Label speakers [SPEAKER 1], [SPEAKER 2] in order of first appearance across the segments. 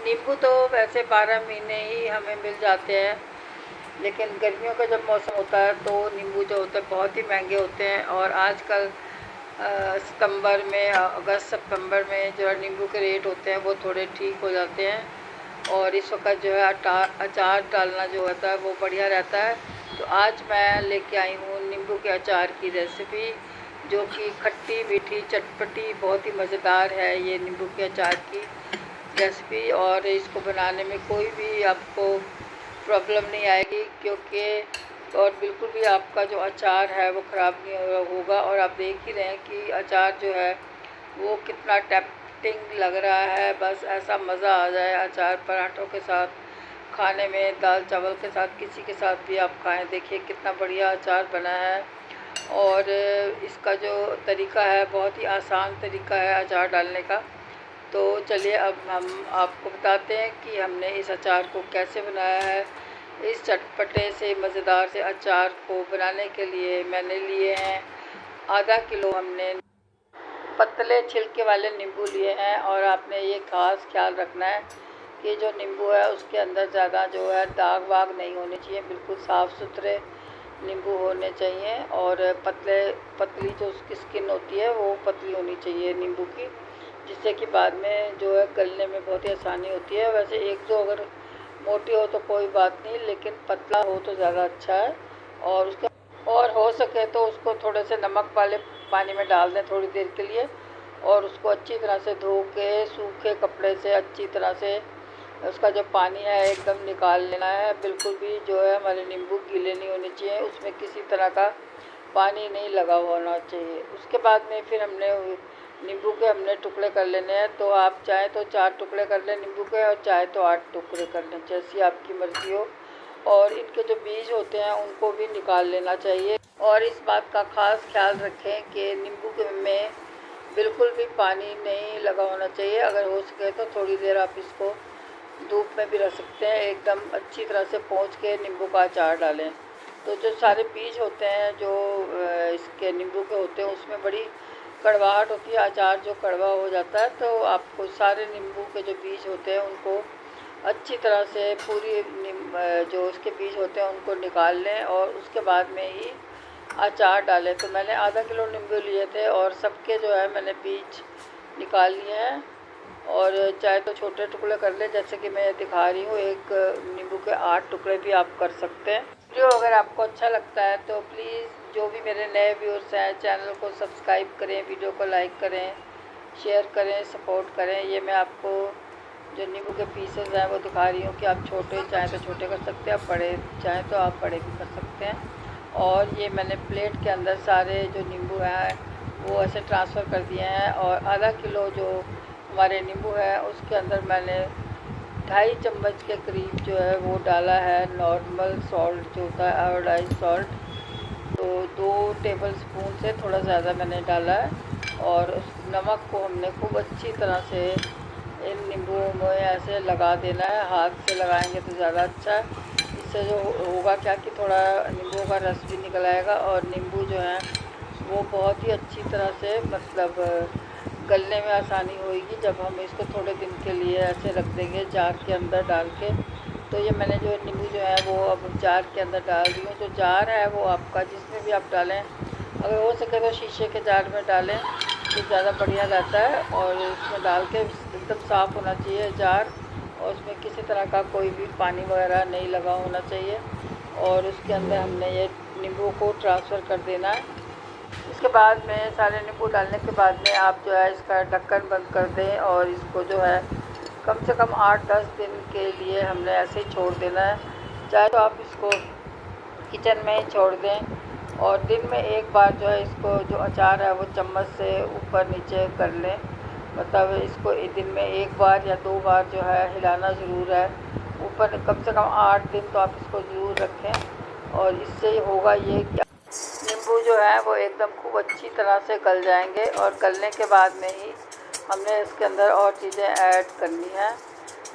[SPEAKER 1] नींबू तो वैसे 12 महीने ही हमें मिल जाते हैं, लेकिन गर्मियों का जब मौसम होता है तो नींबू जो होते हैं बहुत ही महंगे होते हैं। और आजकल सितंबर में, अगस्त सितंबर में जो है नींबू के रेट होते हैं वो थोड़े ठीक हो जाते हैं। और इस वक्त जो है अचार डालना जो होता है वो बढ़िया रहता है। तो आज मैं लेके आई हूँ नींबू के अचार की रेसिपी, जो कि खट्टी मीठी चटपटी बहुत ही मज़ेदार है ये नींबू के अचार की रेसिपी। और इसको बनाने में कोई भी आपको प्रॉब्लम नहीं आएगी, क्योंकि और बिल्कुल भी आपका जो अचार है वो ख़राब नहीं होगा। और आप देख ही रहे हैं कि अचार जो है वो कितना टेम्पटिंग लग रहा है। बस ऐसा मज़ा आ जाए अचार पराठों के साथ खाने में, दाल चावल के साथ, किसी के साथ भी आप खाएं। देखिए कितना बढ़िया अचार बना है। और इसका जो तरीका है बहुत ही आसान तरीका है अचार डालने का। तो चलिए अब हम आपको बताते हैं कि हमने इस अचार को कैसे बनाया है। इस चटपटे से मज़ेदार से अचार को बनाने के लिए मैंने लिए हैं आधा किलो हमने पतले छिलके वाले नींबू लिए हैं। और आपने ये खास ख्याल रखना है कि जो नींबू है उसके अंदर ज़्यादा जो है दाग वाग नहीं होने चाहिए, बिल्कुल साफ़ सुथरे नींबू होने चाहिए। और पतली जो उसकी स्किन होती है वो पतली होनी चाहिए नींबू की, जिससे कि बाद में जो है गलने में बहुत ही आसानी होती है। वैसे एक दो अगर मोटी हो तो कोई बात नहीं, लेकिन पतला हो तो ज़्यादा अच्छा है। और उसके और हो सके तो उसको थोड़े से नमक वाले पानी में डाल दें थोड़ी देर के लिए, और उसको अच्छी तरह से धो के सूखे कपड़े से अच्छी तरह से उसका जो पानी है एकदम निकाल लेना है। बिल्कुल भी जो है हमारे नींबू गीले नहीं होने चाहिए, उसमें किसी तरह का पानी नहीं लगा होना चाहिए। उसके बाद में फिर हमने टुकड़े कर लेने हैं। तो आप चाहे तो 4 टुकड़े कर लें नींबू के, और चाहे तो 8 टुकड़े कर लें, जैसी आपकी मर्ज़ी हो। और इनके जो बीज होते हैं उनको भी निकाल लेना चाहिए। और इस बात का ख़ास ख्याल रखें कि नींबू के में बिल्कुल भी पानी नहीं लगा होना चाहिए। अगर हो सके तो थोड़ी देर आप इसको धूप में भी रख सकते हैं, एकदम अच्छी तरह से पोंछ के नींबू का अचार डालें। तो जो सारे बीज होते हैं जो इसके नींबू के होते हैं उसमें बड़ी कड़वाहट होती है, अचार जो कड़वा हो जाता है। तो आपको सारे नींबू के जो बीज होते हैं उनको अच्छी तरह से जो उसके बीज होते हैं उनको निकाल लें, और उसके बाद में ही अचार डालें। तो मैंने आधा किलो नींबू लिए थे और सबके जो है मैंने बीज निकाल लिए हैं। और चाहे तो छोटे टुकड़े कर लें, जैसे कि मैं दिखा रही हूँ। एक नींबू के 8 टुकड़े भी आप कर सकते हैं। वीडियो अगर आपको अच्छा लगता है तो प्लीज़ जो भी मेरे नए व्यूअर्स हैं चैनल को सब्सक्राइब करें, वीडियो को लाइक करें, शेयर करें, सपोर्ट करें। ये मैं आपको जो नींबू के पीसेस हैं वो दिखा रही हूँ कि आप छोटे चाहे तो छोटे कर सकते हैं, आप बड़े चाहे तो आप बड़े भी कर सकते हैं। और ये मैंने प्लेट के अंदर सारे जो नींबू हैं वो ऐसे ट्रांसफ़र कर दिए हैं। और आधा किलो जो हमारे नींबू है उसके अंदर मैंने 2.5 चम्मच के करीब जो है वो डाला है नॉर्मल सॉल्ट जो होता है, आयोडाइज सॉल्ट। तो 2 टेबल स्पून से थोड़ा ज़्यादा मैंने डाला है। और उस नमक को हमने खूब अच्छी तरह से इन नींबुओं में ऐसे लगा देना है। हाथ से लगाएंगे तो ज़्यादा अच्छा है। इससे जो होगा क्या कि थोड़ा नींबू का रस भी निकल आएगा, और नींबू जो है वो बहुत ही अच्छी तरह से मतलब गलने में आसानी होगी जब हम इसको थोड़े दिन के लिए ऐसे रख देंगे जार के अंदर डाल के। तो ये मैंने जो नींबू जो है वो अब जार के अंदर डाल दी हूँ। जो जार है वो आपका जिसमें भी आप डालें, अगर हो सके तो शीशे के जार में डालें तो ज़्यादा बढ़िया रहता है। और उसमें डाल के एकदम साफ़ होना चाहिए जार, और उसमें किसी तरह का कोई भी पानी वगैरह नहीं लगा होना चाहिए। और उसके अंदर हमने ये नींबू को ट्रांसफ़र कर देना है। इसके बाद में सारे नींबू डालने के बाद में आप जो है इसका ढक्कन बंद कर दें, और इसको जो है कम से कम 8-10 दिन के लिए हमने ऐसे ही छोड़ देना है। चाहे तो आप इसको किचन में ही छोड़ दें, और दिन में एक बार जो है इसको जो अचार है वो चम्मच से ऊपर नीचे कर लें। मतलब इसको दिन में एक बार या 2 बार जो है हिलाना ज़रूर है ऊपर। कम से कम 8 दिन तो आप इसको ज़रूर रखें। और इससे होगा ये कि नींबू जो है वो एकदम खूब अच्छी तरह से गल जाएंगे। और गलने के बाद में ही हमने इसके अंदर और चीज़ें ऐड करनी हैं।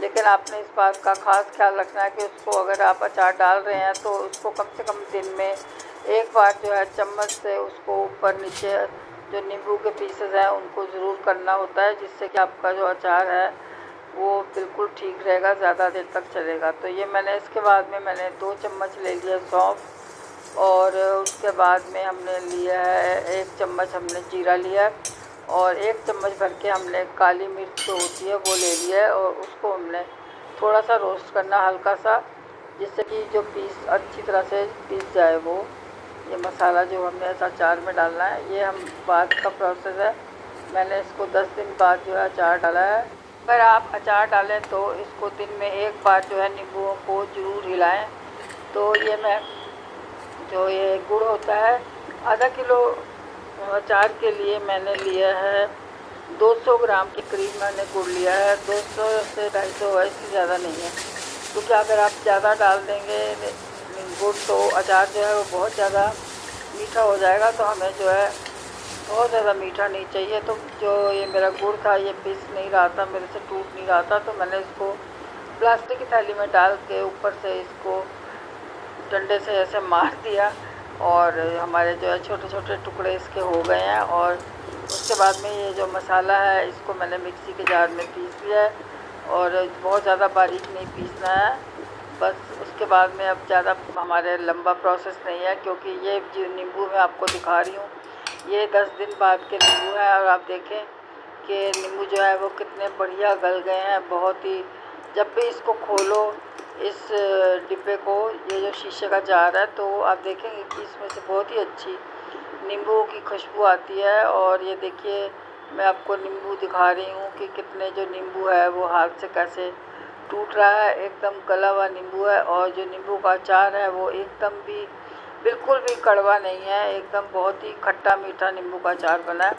[SPEAKER 1] लेकिन आपने इस बात का ख़ास ख्याल रखना है कि उसको अगर आप अचार डाल रहे हैं तो उसको कम से कम दिन में एक बार जो है चम्मच से उसको ऊपर नीचे जो नींबू के पीसेस हैं उनको ज़रूर करना होता है, जिससे कि आपका जो अचार है वो बिल्कुल ठीक रहेगा, ज़्यादा देर तक चलेगा। तो ये मैंने इसके बाद में मैंने 2 चम्मच ले लिया सौंफ, और उसके बाद में हमने लिया है 1 चम्मच हमने जीरा लिया है, और 1 चम्मच भर के हमने काली मिर्च जो होती है वो ले लिया है, और उसको हमने थोड़ा सा रोस्ट करना हल्का सा, जिससे कि जो पीस अच्छी तरह से पीस जाए वो। ये मसाला जो हमने इस अचार में डालना है, ये हम बाद का प्रोसेस है। मैंने इसको 10 दिन बाद जो है अचार डाला है। अगर आप अचार डालें तो इसको दिन में 1 बार जो है नींबुओं को ज़रूर हिलाएं। तो ये मैं जो ये गुड़ होता है, आधा किलो अचार के लिए मैंने लिया है 200 ग्राम के करीब मैंने गुड़ लिया है। 200 से 250 है, इससे ज़्यादा नहीं है, क्योंकि अगर आप ज़्यादा डाल देंगे गुड़ तो अचार जो है वो बहुत ज़्यादा मीठा हो जाएगा। तो हमें जो है बहुत ज़्यादा मीठा नहीं चाहिए। तो जो ये मेरा गुड़ था ये पीस नहीं रहा था, मेरे से टूट नहीं रहा था, तो मैंने इसको प्लास्टिक की थैली में डाल के ऊपर से इसको डंडे से ऐसे मार दिया, और हमारे जो है छोटे छोटे टुकड़े इसके हो गए हैं। और उसके बाद में ये जो मसाला है इसको मैंने मिक्सी के जार में पीस लिया है, और बहुत ज़्यादा बारीक नहीं पीसना है बस। उसके बाद में अब ज़्यादा हमारे लंबा प्रोसेस नहीं है, क्योंकि ये जो नींबू मैं आपको दिखा रही हूँ ये 10 दिन बाद के नींबू हैं, और आप देखें कि नींबू जो है वो कितने बढ़िया गल गए हैं। बहुत ही, जब भी इसको खोलो इस डिब्बे को, ये जो शीशे का जार है, तो आप देखेंगे कि इसमें से बहुत ही अच्छी नींबू की खुशबू आती है। और ये देखिए मैं आपको नींबू दिखा रही हूँ कि कितने जो नींबू है वो हाथ से कैसे टूट रहा है, एकदम गला हुआ नींबू है। और जो नींबू का अचार है वो एकदम भी बिल्कुल भी कड़वा नहीं है, एकदम बहुत ही खट्टा मीठा नींबू का अचार बना है।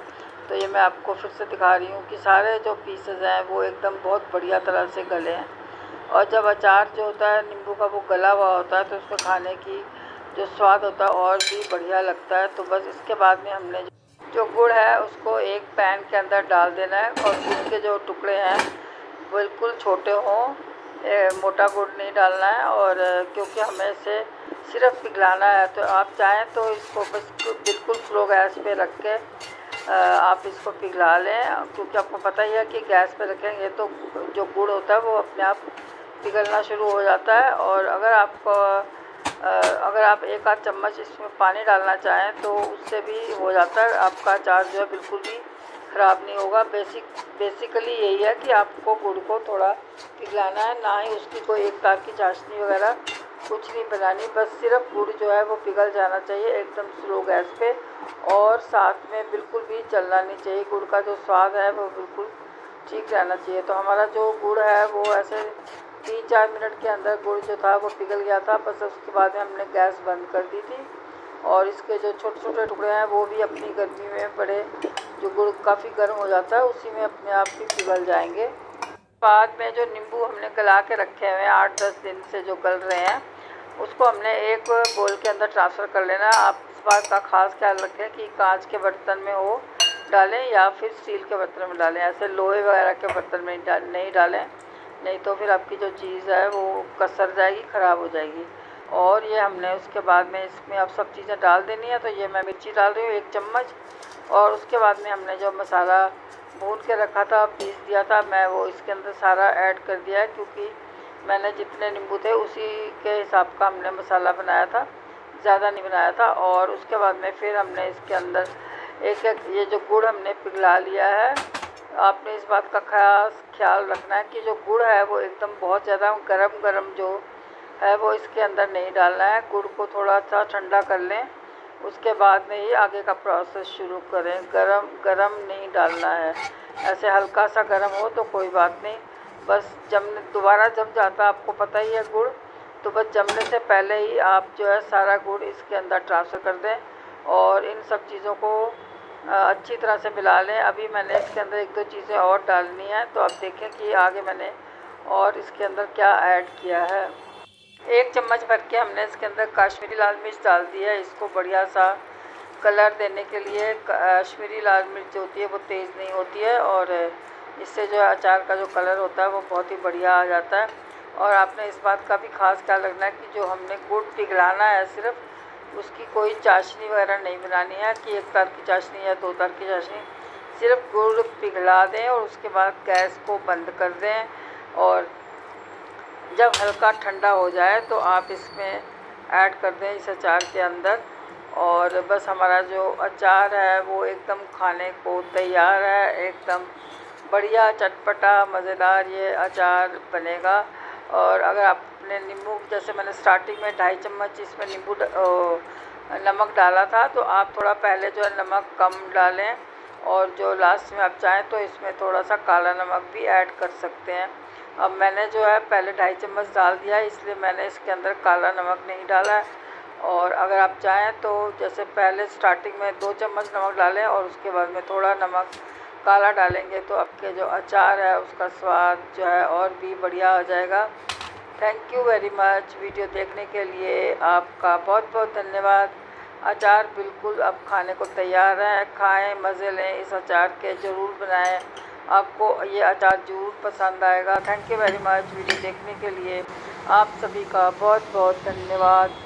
[SPEAKER 1] तो ये मैं आपको फिर से दिखा रही हूँ कि सारे जो पीसेस हैं वो एकदम बहुत बढ़िया तरह से गले हैं। और जब अचार जो होता है नींबू का वो गला हुआ होता है तो उसको खाने की जो स्वाद होता है और भी बढ़िया लगता है। तो बस इसके बाद में हमने जो गुड़ है उसको एक पैन के अंदर डाल देना है, और गुड़ के जो टुकड़े हैं बिल्कुल छोटे हों, मोटा गुड़ नहीं डालना है। और क्योंकि हमें इसे सिर्फ पिघलाना है, तो आप चाहें तो इसको बस बिल्कुल स्लो गैस पे रख के आप इसको पिघला लें, क्योंकि आपको पता ही है कि गैस पे रखेंगे तो जो गुड़ होता है वो अपने आप पिघलना शुरू हो जाता है। और अगर आप 1 आध चम्मच इसमें पानी डालना चाहें तो उससे भी हो जाता है, आपका अचार जो है बिल्कुल भी ख़राब नहीं होगा। बेसिकली यही है कि आपको गुड़ को थोड़ा पिघलाना है, ना ही उसकी कोई एक तार की चाशनी वगैरह कुछ नहीं बनानी, बस सिर्फ गुड़ जो है वो पिघल जाना चाहिए एकदम स्लो गैस पे, और साथ में बिल्कुल भी जलना नहीं चाहिए। गुड़ का जो स्वाद है वो बिल्कुल ठीक रहना चाहिए। तो हमारा जो गुड़ है वो ऐसे 3-4 मिनट के अंदर गुड़ जो था वो पिघल गया था। बस उसके बाद हमने गैस बंद कर दी थी, और इसके जो छोटे छोटे टुकड़े हैं वो भी अपनी गर्मी में बड़े, जो गुड़ काफ़ी गर्म हो जाता है उसी में अपने आप ही पिघल जाएंगे। बाद में जो नींबू हमने गला के रखे हुए हैं 8-10 दिन से जो गल रहे हैं, उसको हमने एक बोल के अंदर ट्रांसफ़र कर लेना। आप इस बात का ख़ास ख्याल रखें कि कांच के बर्तन में हो डालें या फिर स्टील के बर्तन में डालें, ऐसे लोहे वगैरह के बर्तन में नहीं डालें, नहीं तो फिर आपकी जो चीज़ है वो कसर जाएगी, ख़राब हो जाएगी। और ये हमने उसके बाद में इसमें अब सब चीज़ें डाल देनी है। तो ये मैं मिर्ची डाल रही हूँ 1 चम्मच, और उसके बाद में हमने जो मसाला भून के रखा था, पीस दिया था, मैं वो इसके अंदर सारा ऐड कर दिया है, क्योंकि मैंने जितने नींबू थे उसी के हिसाब का हमने मसाला बनाया था, ज़्यादा नहीं बनाया था। और उसके बाद में फिर हमने इसके अंदर एक ये जो गुड़ हमने पिघला लिया है, आपने इस बात का खास ख्याल रखना है कि जो गुड़ है वो एकदम बहुत ज़्यादा गरम जो है वो इसके अंदर नहीं डालना है। गुड़ को थोड़ा सा ठंडा कर लें, उसके बाद में ही आगे का प्रोसेस शुरू करें। गरम नहीं डालना है, ऐसे हल्का सा गरम हो तो कोई बात नहीं, बस दोबारा जम जाता आपको पता ही है गुड़, तो बस जमने से पहले ही आप जो है सारा गुड़ इसके अंदर ट्रांसफ़र कर दें, और इन सब चीज़ों को अच्छी तरह से मिला लें। अभी मैंने इसके अंदर 1-2 चीज़ें और डालनी है, तो आप देखें कि आगे मैंने और इसके अंदर क्या ऐड किया है। 1 चम्मच भर के हमने इसके अंदर कश्मीरी लाल मिर्च डाल दी है, इसको बढ़िया सा कलर देने के लिए। कश्मीरी लाल मिर्च जो होती है वो तेज़ नहीं होती है, और इससे जो अचार का जो कलर होता है वो बहुत ही बढ़िया आ जाता है। और आपने इस बात का भी ख़ास ख्याल रखना है कि जो हमने गुड़ पिघलाना है सिर्फ, उसकी कोई चाशनी वगैरह नहीं बनानी है कि 1 तार की चाशनी या 2 तार की चाशनी, सिर्फ गुड़ पिघला दें और उसके बाद गैस को बंद कर दें। और जब हल्का ठंडा हो जाए तो आप इसमें ऐड कर दें इस अचार के अंदर। और बस हमारा जो अचार है वो एकदम खाने को तैयार है, एकदम बढ़िया चटपटा मज़ेदार ये अचार बनेगा। और अगर आपने नींबू, जैसे मैंने स्टार्टिंग में 2.5 चम्मच इसमें नमक डाला था, तो आप थोड़ा पहले जो है नमक कम डालें, और जो लास्ट में आप चाहें तो इसमें थोड़ा सा काला नमक भी ऐड कर सकते हैं। अब मैंने जो है पहले 2.5 चम्मच डाल दिया, इसलिए मैंने इसके अंदर काला नमक नहीं डाला है। और अगर आप चाहें तो जैसे पहले स्टार्टिंग में 2 चम्मच नमक डालें और उसके बाद में थोड़ा नमक काला डालेंगे, तो आपके जो अचार है उसका स्वाद जो है और भी बढ़िया हो जाएगा। Thank you very much video देखने के लिए, आपका बहुत बहुत धन्यवाद। अचार बिल्कुल अब खाने को तैयार है, खाएं, मज़े लें, इस अचार के ज़रूर बनाएं, आपको ये अचार ज़रूर पसंद आएगा। Thank you very much video देखने के लिए, आप सभी का बहुत बहुत धन्यवाद।